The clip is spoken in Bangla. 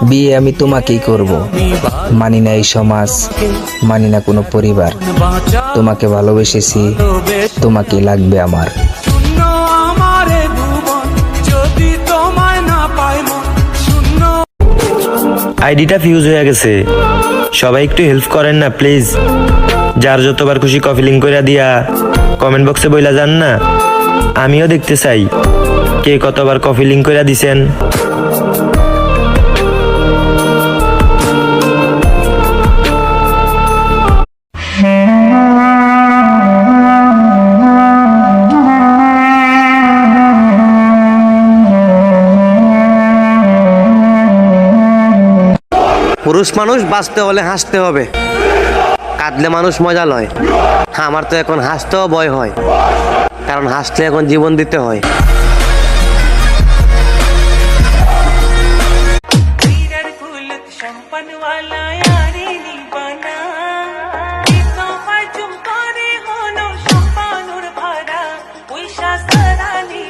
বিয়ে আমি তোমাকেই করব। মানি না এই সমাজ, মানি না কোনো পরিবার। তোমাকে ভালোবেসেছি, তোমাকেই লাগবে আমার। আইডিটা ফিউজ হয়ে গেছে, সবাই একটু হেল্প করেন না প্লিজ। যার যতবার খুশি কপি লিঙ্ক করে দিয়া কমেন্ট বক্সে বইলা যান না, আমিও দেখতে চাই কে কতবার কপি লিঙ্ক করে দিছেন। পুরুষ মানুষ বাঁচতে হলে হাসতে হবে, কাঁদলে মানুষ মজা লয়। আমার তো এখন হাসতেও ভয় হয়, কারণ হাসলে এখন জীবন দিতে হয়। সম্পানুর ভরা পয়সা সারানি